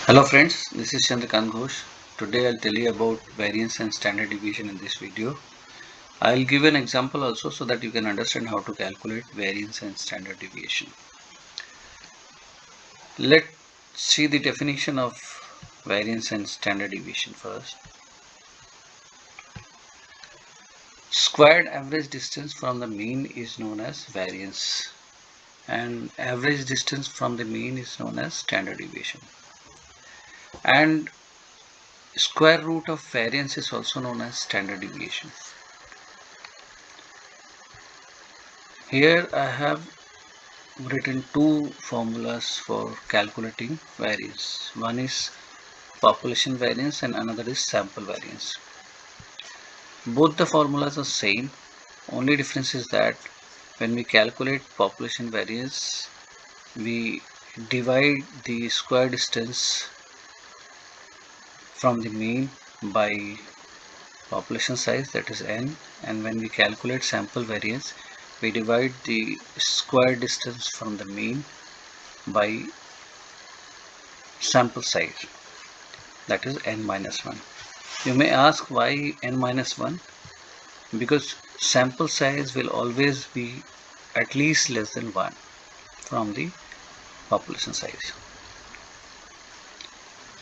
Hello friends, this is Chandrakant Ghosh. Today I'll tell you about variance and standard deviation in this video. I'll give an example also so that you can understand how to calculate variance and standard deviation. Let's see the definition of variance and standard deviation first. Squared average distance from the mean is known as variance, and average distance from the mean is known as standard deviation. And square root of variance is also known as standard deviation. Here I have written two formulas for calculating variance. One is population variance and another is sample variance. Both the formulas are same. Only difference is that when we calculate population variance, we divide the square distance from the mean by population size, that is n, and when we calculate sample variance, we divide the square distance from the mean by sample size, that is n minus 1. You may ask why n minus 1? Because sample size will always be at least less than 1 from the population size.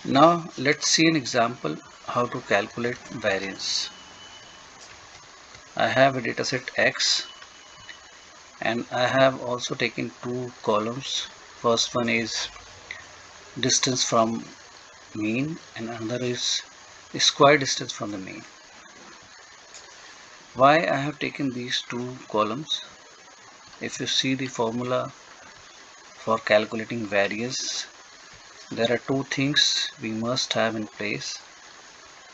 Now let's see an example how to calculate variance. I have a dataset X and I have also taken two columns. First one is distance from mean and another is square distance from the mean. Why I have taken these two columns? If you see the formula for calculating variance, there are two things we must have in place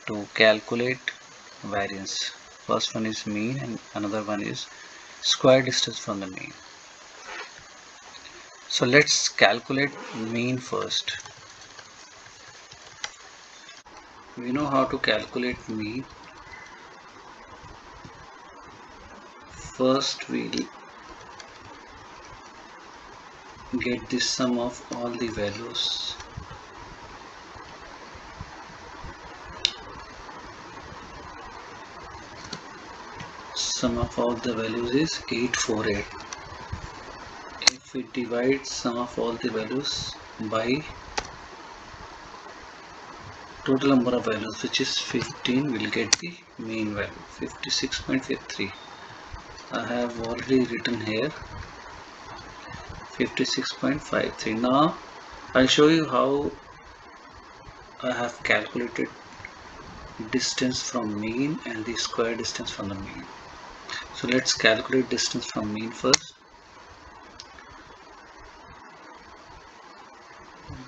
to calculate variance. First one is mean and another one is square distance from the mean. So let's calculate mean first. We know how to calculate mean. First we'll get the sum of all the values. Sum of all the values is 848. If we divide sum of all the values by total number of values, which is 15, we'll get the mean value 56.53. I have already written here 56.53. Now I'll show you how I have calculated distance from mean and the square distance from the mean. So let's calculate distance from mean first.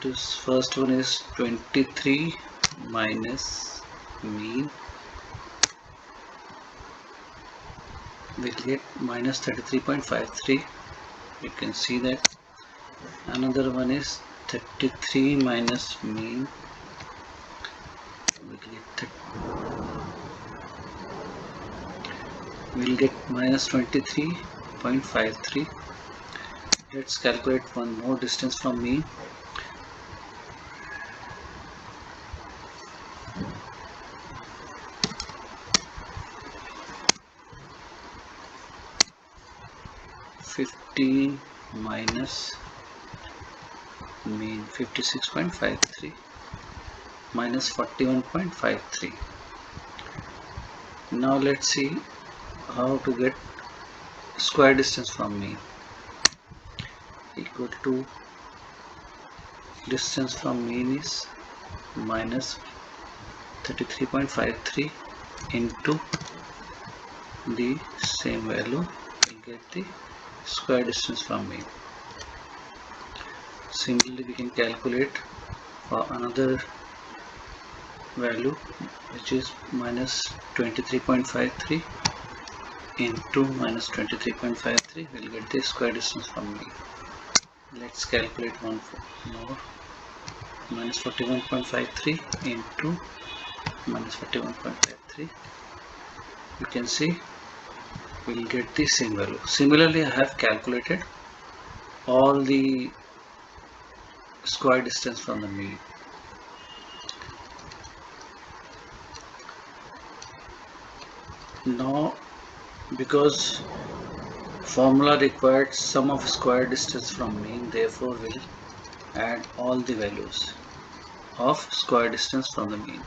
This first one is 23 minus mean, we'll get minus 33.53. You can see that. Another one is 33 minus mean, we'll get minus 23.53. Let's calculate one more distance from mean. (15 minus mean) 56.53 minus 41.53. Now let's see how to get square distance from mean. Equal to distance from mean is minus 33.53 into the same value, we get the square distance from mean. Similarly, we can calculate for another value, which is minus 23.53 into minus 23.53, we'll get the square distance from mean. Let's calculate one more. Minus 41.53 into minus 41.53. You can see we'll get the same value. Similarly, I have calculated all the square distance from the mean. Now, because formula required sum of square distance from mean, therefore we'll add all the values of square distance from the mean.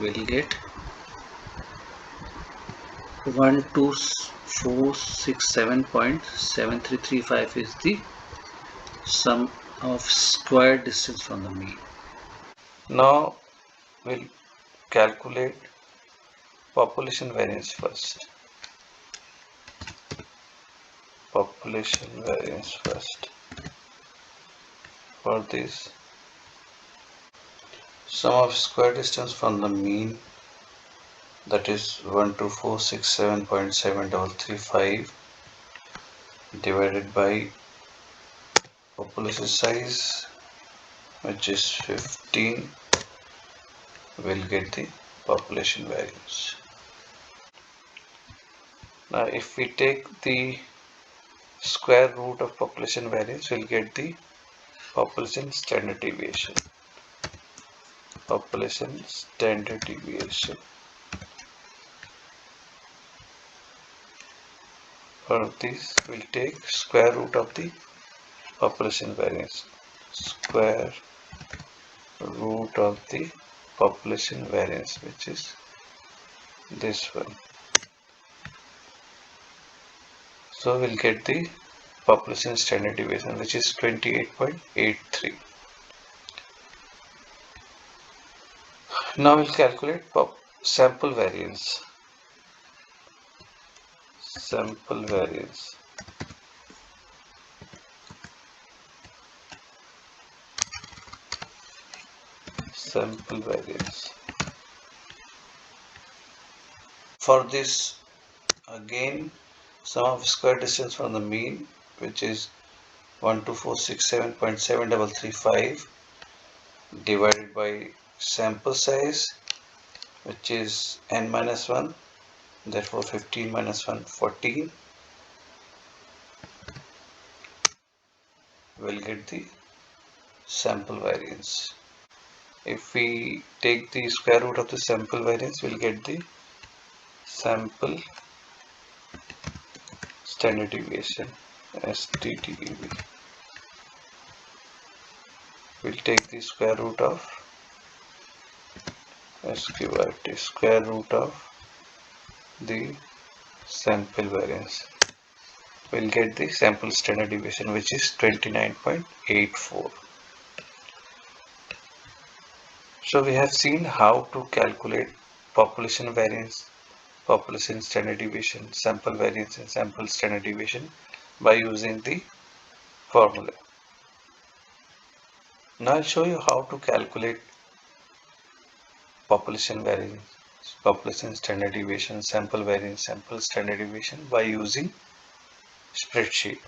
We'll get 1247.7335 is the sum of square distance from the mean. Now we'll calculate population variance first. Population variance first. For this, sum of square distance from the mean, that is 1247.7335 divided by population size, which is 15, will get the population variance. Now if we take the square root of population variance, we'll get the population standard deviation. Population standard deviation. For this, we'll take square root of the population variance. Square root of the population variance, which is this one. So we'll get the population standard deviation, which is 28.83. Now we'll calculate sample variance. Sample variance. Sample variance. For this, again, sum of square distance from the mean, which is 1247.7335 divided by sample size, which is n minus 1, therefore 15 minus 1, 14, will get the sample variance. If we take the square root of the sample variance, we'll get the sample standard deviation, STDEV. We'll take the square root of SQRT, square root of the sample variance. We'll get the sample standard deviation, which is 29.84. So we have seen how to calculate population variance, population standard deviation, sample variance and sample standard deviation by using the formula. Now I'll show you how to calculate population variance, population standard deviation, sample variance, sample standard deviation by using spreadsheet.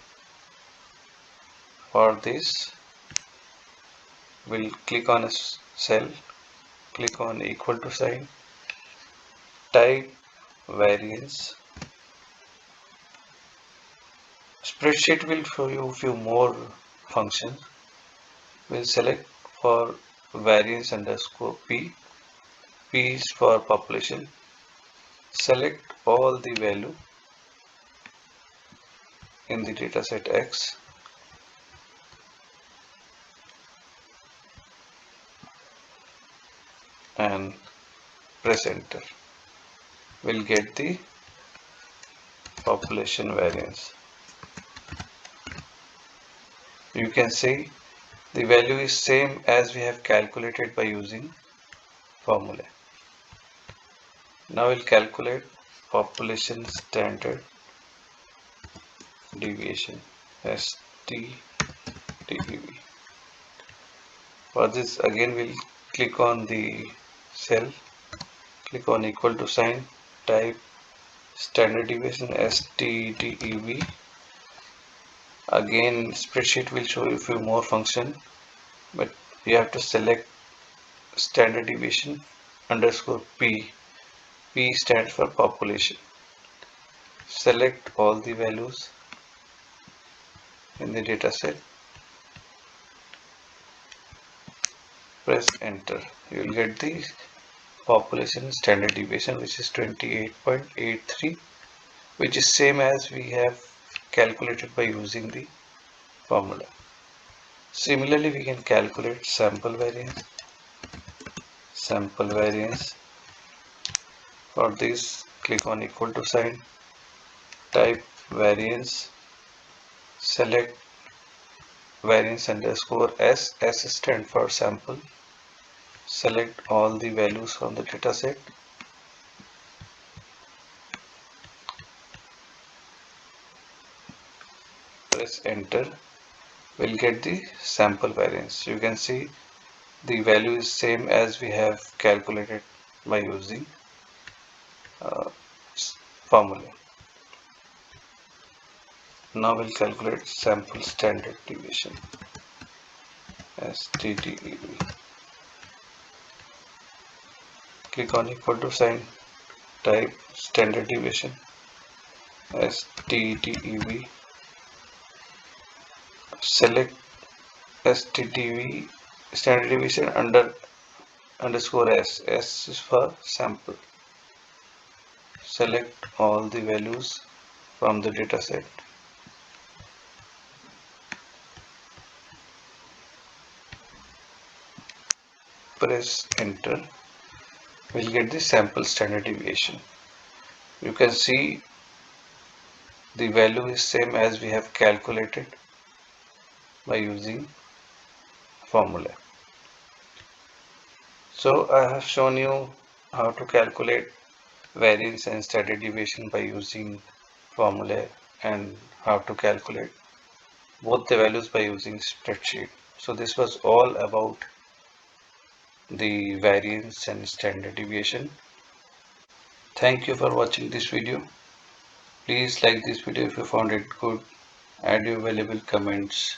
For this, we'll click on a cell, click on equal to sign, type variance. Spreadsheet will show you a few more functions. We'll select for variance underscore P. P is for population. Select all the value in the dataset X. And press enter. We'll get the population variance. You can see the value is same as we have calculated by using formula. Now we'll calculate population standard deviation, STDEV. For this, again we'll click on the cell, click on equal to sign, type standard deviation, STDEV. Again, spreadsheet will show you a few more functions, but you have to select standard deviation underscore P. P stands for population. Select all the values in the dataset. Press enter. You will get the population standard deviation, which is 28.83, which is same as we have calculated by using the formula. Similarly, we can calculate sample variance. Sample variance. For this, click on equal to sign, type variance, select variance underscore S. S stand for sample. Select all the values from the dataset. Press enter. We'll get the sample variance. You can see the value is same as we have calculated by using uh, formula. Now we'll calculate sample standard deviation, STDEV. Click on equal to sign, type standard deviation, STDEV. Select STDEV standard deviation underscore S. S is for sample. Select all the values from the dataset. Press enter. We'll get the sample standard deviation. You can see the value is same as we have calculated by using formula. So I have shown you how to calculate variance and standard deviation by using formula, and how to calculate both the values by using spreadsheet. So this was all about the variance and standard deviation. Thank you for watching this video. Please like this video if you found it good, add your valuable comments,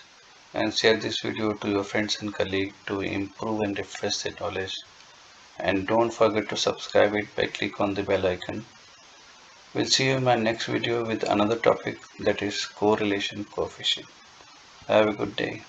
and share this video to your friends and colleagues to improve and refresh their knowledge. And don't forget to subscribe it by click on the bell icon. We'll see you in my next video with another topic, that is correlation coefficient. Have a good day.